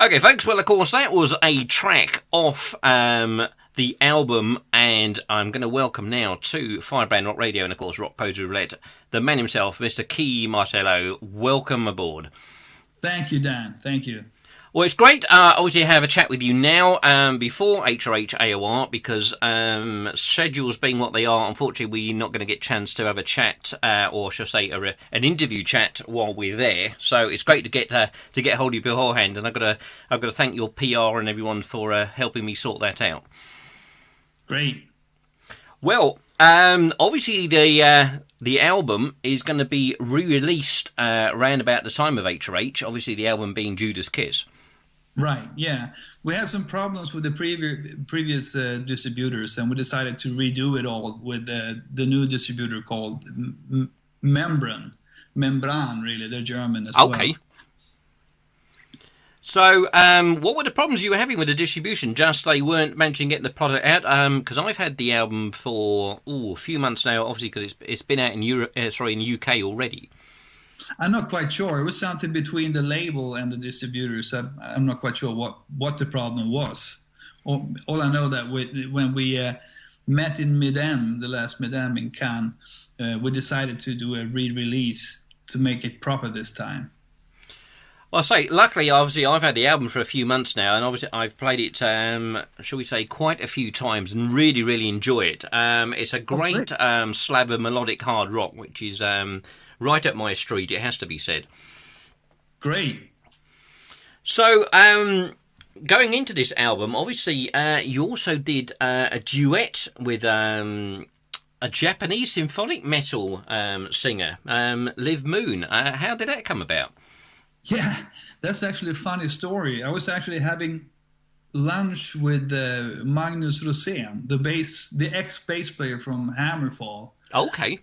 Okay, folks. Well, of course, that was a track off the album, and I'm going to welcome now to Firebrand Rock Radio and, of course, Rock Poser Roulette, the man himself, Mr. Kee Marchello. Welcome aboard. Thank you, Dan. Thank you. Well, it's great, obviously, to have a chat with you now before HRH AOR, because schedules being what they are, unfortunately, we're not going to get a chance to have a chat, or shall I say, an interview chat while we're there. So it's great to get hold of you beforehand, and I've got to thank your PR and everyone for helping me sort that out. Great. Well, obviously the album is going to be re-released around about the time of HRH. Obviously, the album being Judas Kiss. Right. Yeah, we had some problems with the previous distributors, and we decided to redo it all with the new distributor called Membran, really. They're German as well. Okay. So, what were the problems you were having with the distribution? Just they weren't managing to get the product out? Because I've had the album for a few months now, obviously, because it's been out in Europe, in the UK already. I'm not quite sure. It was something between the label and the distributors. I'm not quite sure what the problem was. All I know that when we met in Midem, the last Midem in Cannes, we decided to do a re-release to make it proper this time. Well, I say, luckily, obviously, I've had the album for a few months now, and obviously I've played it, shall we say, quite a few times, and really, really enjoy it. It's a great slab of melodic hard rock, which is right up my street, it has to be said. Great. So, going into this album, obviously, you also did a duet with a Japanese symphonic metal singer, Liv Moon. How did that come about? Yeah, that's actually a funny story. I was actually having lunch with Magnus Rosén, the ex-bass player from Hammerfall. Okay.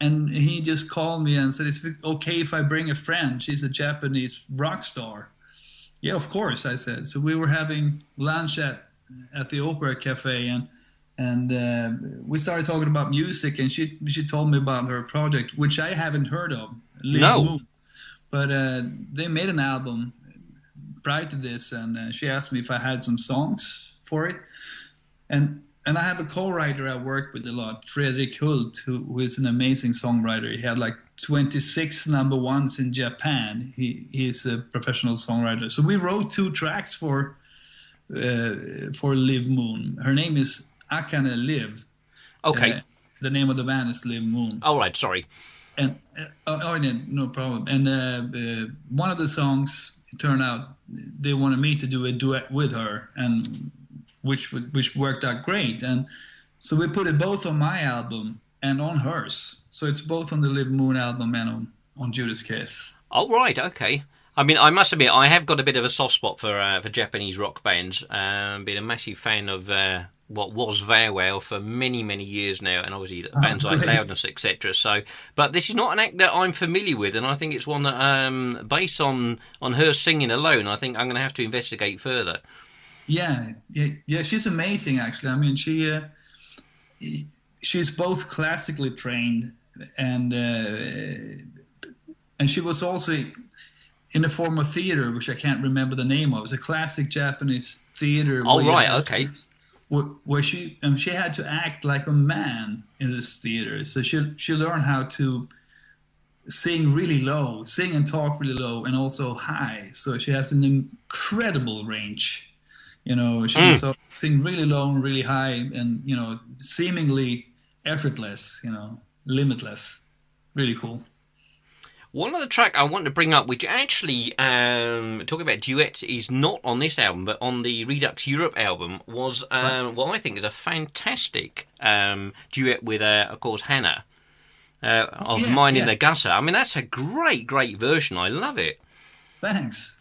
And he just called me and said, "Is it okay if I bring a friend? She's a Japanese rock star." Yeah, of course, I said. So we were having lunch at the Opera Cafe, and we started talking about music, and she told me about her project, which I haven't heard of. No. Moon. But they made an album prior to this, and she asked me if I had some songs for it. And I have a co-writer I work with a lot, Fredrik Hult, who is an amazing songwriter. He had like 26 number ones in Japan. He's a professional songwriter. So we wrote 2 tracks for Liv Moon. Her name is Akane Liv. Okay. The name of the band is Liv Moon. All right, sorry. And no problem. And one of the songs, it turned out they wanted me to do a duet with her, and which worked out great. And so we put it both on my album and on hers. So it's both on the Liv Moon album and on Judas Kiss. Oh, right, okay. I mean, I must admit, I have got a bit of a soft spot for Japanese rock bands. Been a massive fan of what was Vairwell for many, many years now, and obviously bands like Loudness, etc. So, but this is not an act that I'm familiar with, and I think it's one that, based on her singing alone, I think I'm going to have to investigate further. Yeah, she's amazing, actually. I mean, she's both classically trained, and she was also in a form of theater, which I can't remember the name of. It's a classic Japanese theater. Oh, right, okay. Where she had to act like a man in this theater. So she learned how to sing really low, sing and talk really low, and also high. So she has an incredible range. You know, she can sing really low and really high, and, you know, seemingly effortless, you know, limitless. Really cool. One other track I want to bring up, which actually, talking about duets, is not on this album, but on the Redux Europe album, was what I think is a fantastic duet with, of course, Hannah of Mine in the Gutter. I mean, that's a great, great version. I love it. Thanks.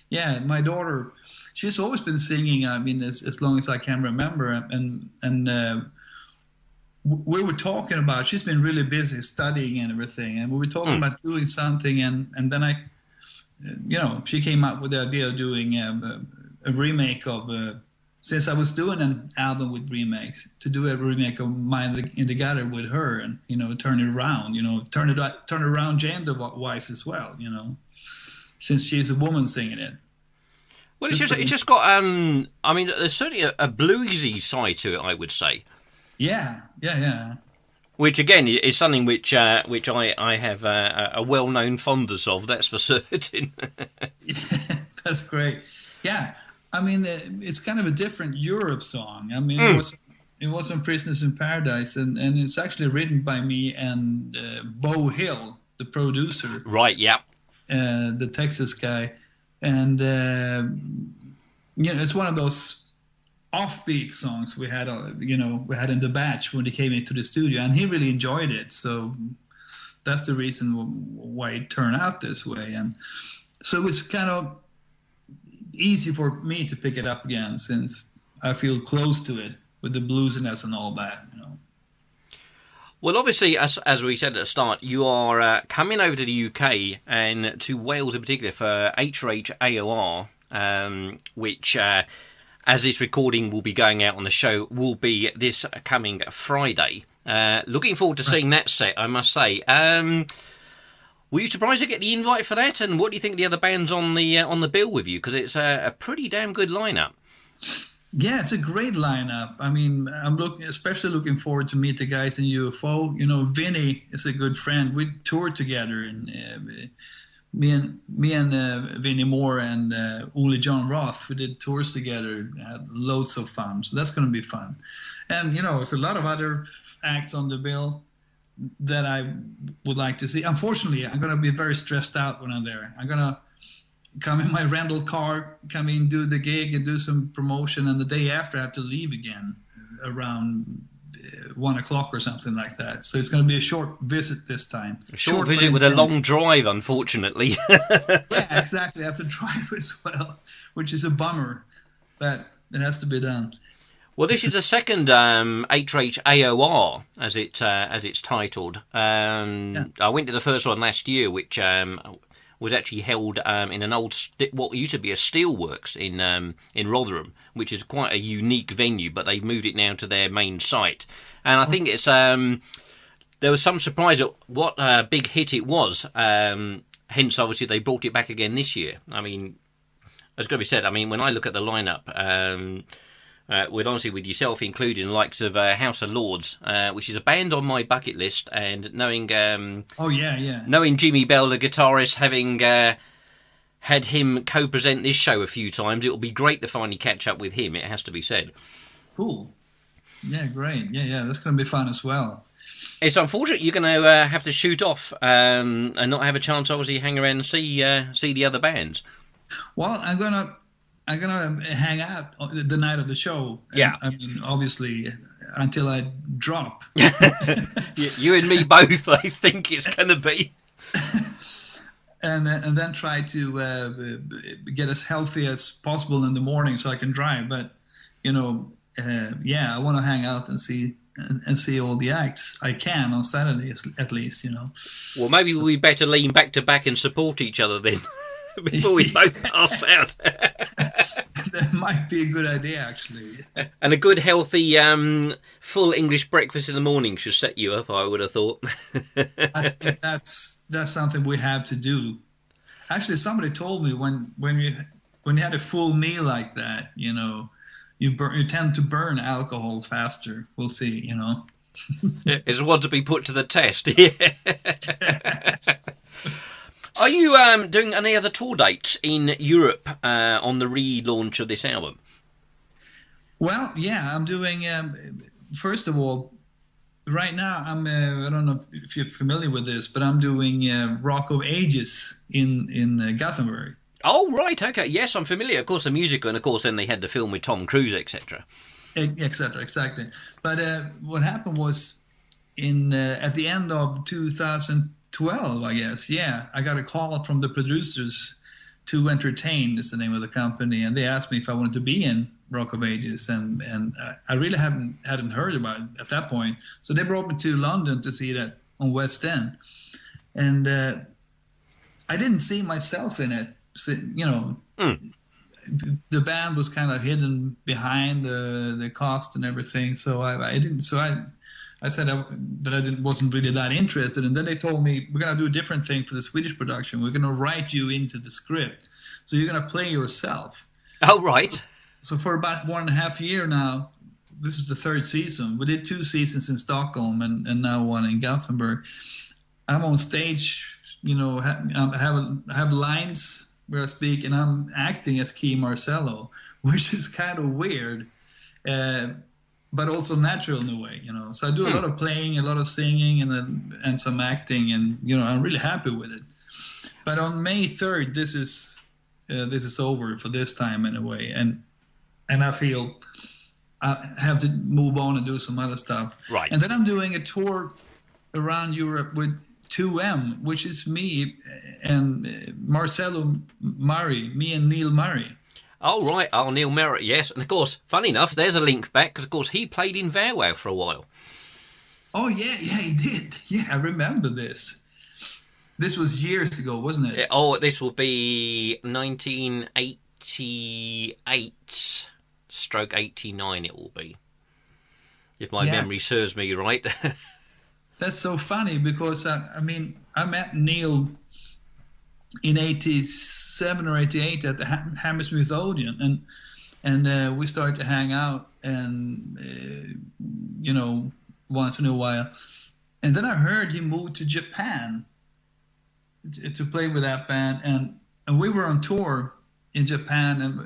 Yeah, my daughter, she's always been singing, I mean, as long as I can remember, and we were talking about, she's been really busy studying and everything, and we were talking about doing something, and then I, you know, she came up with the idea of doing a remake of, since I was doing an album with remakes, to do a remake of Mine in the Gutter with her, and, you know, turn it around, you know, turn it around gender-wise as well, you know, since she's a woman singing it. Well, it's just got. I mean, there's certainly a bluesy side to it, I would say. Yeah. Which again is something which I have a well-known fondness of. That's for certain. Yeah, that's great. Yeah, I mean, it's kind of a different Europe song. I mean, it was on Prisoners in Paradise, and it's actually written by me and Bo Hill, the producer. Right. Yeah. The Texas guy, and it's one of those offbeat songs we had in the batch when he came into the studio, and he really enjoyed it. So that's the reason why it turned out this way. And so it was kind of easy for me to pick it up again, since I feel close to it with the bluesiness and all that. Well, obviously, as we said at the start, you are coming over to the UK and to Wales in particular for HRH AOR, which, as this recording will be going out on the show, will be this coming Friday. Looking forward to seeing that set, I must say. Were you surprised to get the invite for that? And what do you think of the other bands on the bill with you? Because it's a pretty damn good lineup. Yeah, it's a great lineup. I mean, I'm especially looking forward to meet the guys in UFO. Vinny is a good friend. We toured together, and me and Vinny Moore and Ole John Roth, we did tours together. Had loads of fun, so that's going to be fun. And there's a lot of other acts on the bill that I would like to see. Unfortunately, I'm going to be very stressed out when I'm there. I'm going to come in my rental car, come in, do the gig, and do some promotion, and the day after I have to leave again around 1 o'clock or something like that. So it's going to be a short visit this time. A short visit with a long drive, unfortunately. Yeah, exactly. I have to drive as well, which is a bummer, but it has to be done. Well, this is the second HH AOR, as it's titled. I went to the first one last year, which was actually held in an old what used to be a steelworks in Rotherham, which is quite a unique venue, but they've moved it now to their main site. And I think it's there was some surprise at what big hit it was. Hence, obviously, they brought it back again this year. I mean, as got to be said, I mean, when I look at the lineup, with yourself including the likes of House of Lords, which is a band on my bucket list, and knowing knowing Jimmy Bell, the guitarist, having had him co-present this show a few times, it will be great to finally catch up with him, it has to be said. Cool. Yeah, great. Yeah, that's going to be fun as well. It's unfortunate you're going to have to shoot off and not have a chance, obviously, hang around and see the other bands. Well, I'm gonna hang out the night of the show. Yeah. I mean, obviously, until I drop. You and me both, I think it's going to be. And then try to get as healthy as possible in the morning so I can drive. But, I want to hang out and see all the acts I can on Saturdays, at least, Well, maybe we better lean back to back and support each other then. Before we both pass out. That might be a good idea, actually. And a good, healthy, full English breakfast in the morning should set you up, I would have thought. I think that's something we have to do. Actually, somebody told me when you had a full meal like that, you tend to burn alcohol faster. We'll see, It's one to be put to the test. Yeah. Are you doing any other tour dates in Europe on the relaunch of this album? Well, yeah, I'm doing. First of all, right now I don't know if you're familiar with this, but I'm doing Rock of Ages in Gothenburg. Oh, right, okay, yes, I'm familiar. Of course, the musical, and of course, then they had the film with Tom Cruise, etc. Exactly. But what happened was at the end of 2012, I guess. Yeah, I got a call from the producers. To Entertain is the name of the company, and they asked me if I wanted to be in Rock of Ages, and I really hadn't heard about it at that point. So they brought me to London to see that on West End, and I didn't see myself in it. So, the band was kind of hidden behind the cost and everything, so I didn't. So I said that I wasn't really that interested, and then they told me, we're going to do a different thing for the Swedish production. We're going to write you into the script, so you're going to play yourself. Oh, right. So for about 1.5 years now, this is the third season. We did 2 seasons in Stockholm and now one in Gothenburg. I'm on stage, I have lines where I speak, and I'm acting as Kee Marchello, which is kind of weird, but also natural in a way, So I do a lot of playing, a lot of singing, and some acting, and I'm really happy with it. But on May 3rd, this is over for this time anyway, and I feel I have to move on and do some other stuff. Right. And then I'm doing a tour around Europe with 2M, which is me and Marcello Murray, me and Neal Murray. Oh, right. Oh, Neal Murray, yes. And, of course, funny enough, there's a link back, because, of course, he played in Vairwell for a while. Oh, yeah, he did. Yeah, I remember this. This was years ago, wasn't it? Oh, this will be 1988/89 it will be, if my memory serves me right. That's so funny, because I met Neal in 87 or 88 at the Hammersmith Odeon, and we started to hang out, and once in a while, and then I heard he moved to Japan to play with that band, and we were on tour in Japan, and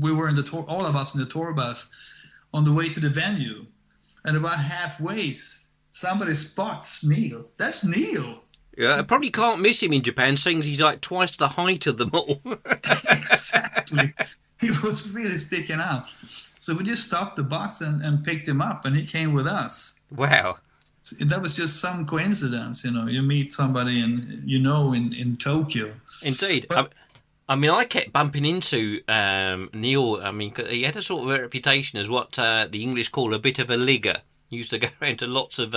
we were in the tour, all of us in the tour bus on the way to the venue, and about halfway somebody spots Neal. That's Neal. Yeah, I probably can't miss him in Japan, seeing he's like twice the height of them all. Exactly. He was really sticking out. So we just stopped the bus and picked him up, and he came with us. Wow. That was just some coincidence, you meet somebody in Tokyo. Indeed. But, I kept bumping into Neal. He had a sort of a reputation as what the English call a bit of a ligger. He used to go around to lots of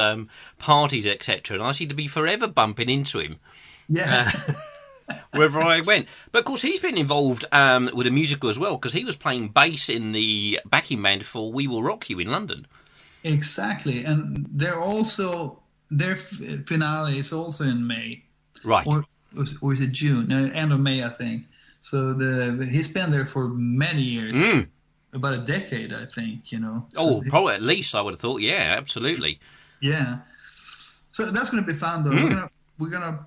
parties, etc. And I seemed to be forever bumping into him. Yeah. Wherever I went. But, of course, he's been involved with a musical as well, because he was playing bass in the backing band for We Will Rock You in London. Exactly. And their finale is also in May. Right. Or is it June? No, end of May, I think. So he's been there for many years. About a decade, I think, So probably at least, I would have thought. Yeah, absolutely. Yeah. So that's going to be fun, though. We're gonna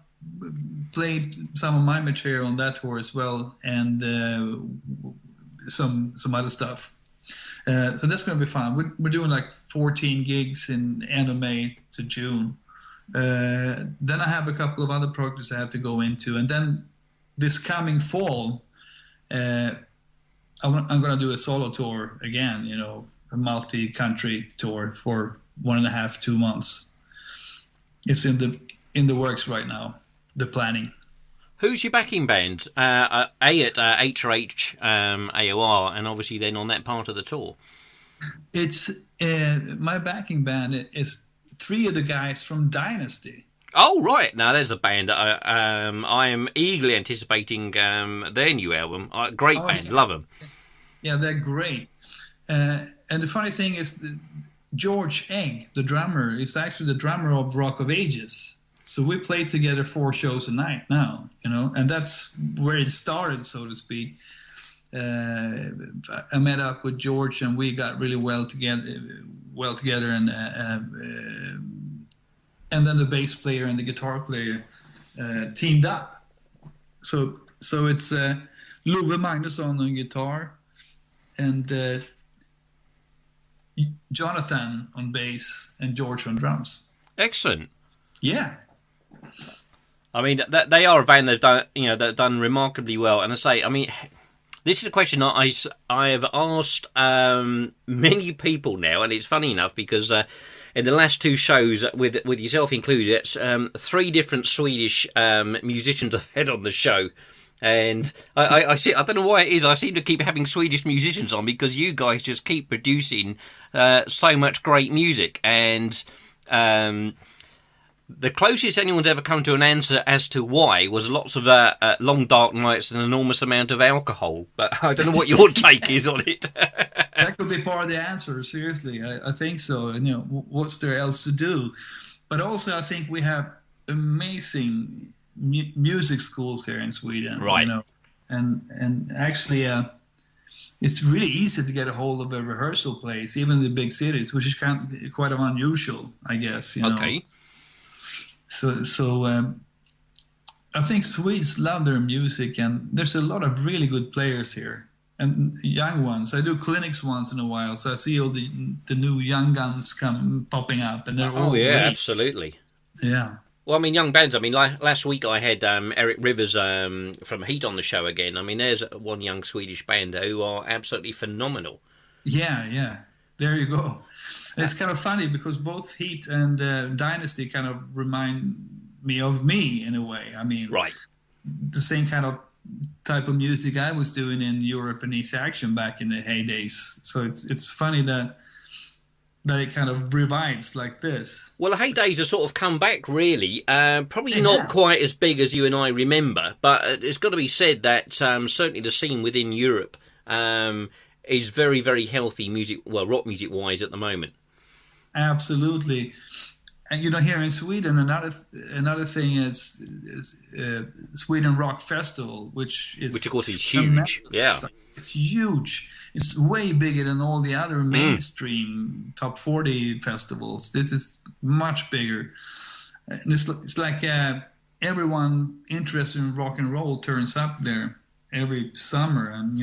play some of my material on that tour as well, and some other stuff. So that's going to be fun. We're doing like 14 gigs in end of May to June. Then I have a couple of other projects I have to go into, and then this coming fall, I'm going to do a solo tour again, a multi-country tour for 1.5-2 months. It's in the works right now, the planning. Who's your backing band? At HRH AOR, and obviously then on that part of the tour. It's my backing band is 3 of the guys from Dynasty. Oh, right. Now, there's a band that I am eagerly anticipating their new album. Great band. Yeah. Love them. Yeah, they're great. And the funny thing is, George Egg, the drummer, is actually the drummer of Rock of Ages. So we play together 4 shows a night now, and that's where it started, so to speak. I met up with George, and we got really well together, and then the bass player and the guitar player teamed up. So it's Love Magnusson on guitar, and Jonathan on bass, and George on drums. Excellent. Yeah. They are a band that've done remarkably well. And I say, this is a question that I have asked many people now, and it's funny enough because in the last 2 shows, with yourself included, it's 3 different Swedish musicians I've had on the show. And I don't know why it is. I seem to keep having Swedish musicians on because you guys just keep producing so much great music. And the closest anyone's ever come to an answer as to why was lots of long dark nights and an enormous amount of alcohol. But I don't know what your take is on it. That could be part of the answer. Seriously, I think so. And what's there else to do? But also, I think we have amazing music schools here in Sweden. Right. And actually, it's really easy to get a hold of a rehearsal place, even in the big cities, which is quite unusual, I guess. You know. Okay. So I think Swedes love their music, and there's a lot of really good players here, and young ones. I do clinics once in a while, so I see all the new young guns popping up, and they're all yeah, great. absolutely. Yeah. Well, I mean, young bands. I mean, last week I had Eric Rivers from Heat on the show again. I mean, there's one young Swedish band who are absolutely phenomenal. Yeah. There you go. It's kind of funny because both Heat and Dynasty kind of remind me of me in a way. I mean, right. The same kind of type of music I was doing in Europe and East Action back in the heydays. So it's funny that it kind of revives like this. Well, the heydays have sort of come back, really. Probably not quite as big as you and I remember, but it's got to be said that certainly the scene within Europe is very, very healthy rock music-wise at the moment. Absolutely. And here in Sweden, another thing is Sweden Rock Festival, which of course is huge. Yeah, it's huge. It's way bigger than all the other mainstream top 40 festivals. This is much bigger, and it's like everyone interested in rock and roll turns up there every summer, and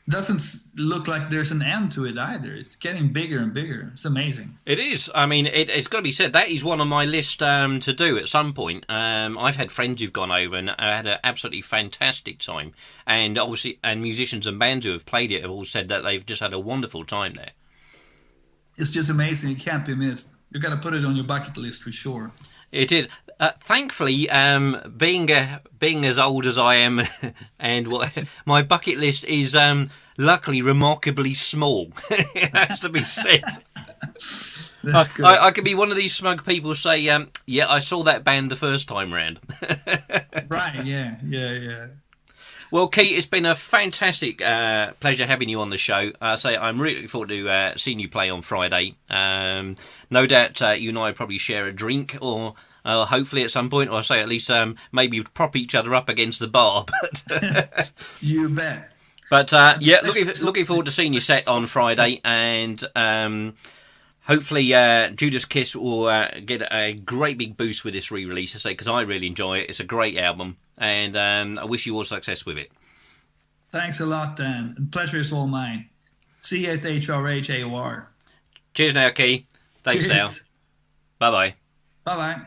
it doesn't look like there's an end to it either. It's getting bigger and bigger. It's amazing. It is. I mean, it's got to be said, that is one on my list to do at some point. I've had friends who've gone over and had an absolutely fantastic time. And obviously, and musicians and bands who have played it have all said that they've just had a wonderful time there. It's just amazing. It can't be missed. You've got to put it on your bucket list for sure. It is. Thankfully, being as old as I am, and my bucket list is luckily remarkably small. It has to be said. I could be one of these smug people who say, "Yeah, I saw that band the first time round." Right? Yeah. Well, Kee, it's been a fantastic pleasure having you on the show. I'm really looking forward to seeing you play on Friday. No doubt you and I probably share a drink, or hopefully at some point, or at least maybe prop each other up against the bar. But you bet. But looking forward to seeing you set on Friday, and hopefully Judas Kiss will get a great big boost with this re-release, because I really enjoy it. It's a great album, and I wish you all success with it. Thanks a lot, Dan. The pleasure is all mine. See you at HRHAOR. Cheers now, Kee. Thanks. Cheers. Now. Bye-bye. Bye-bye.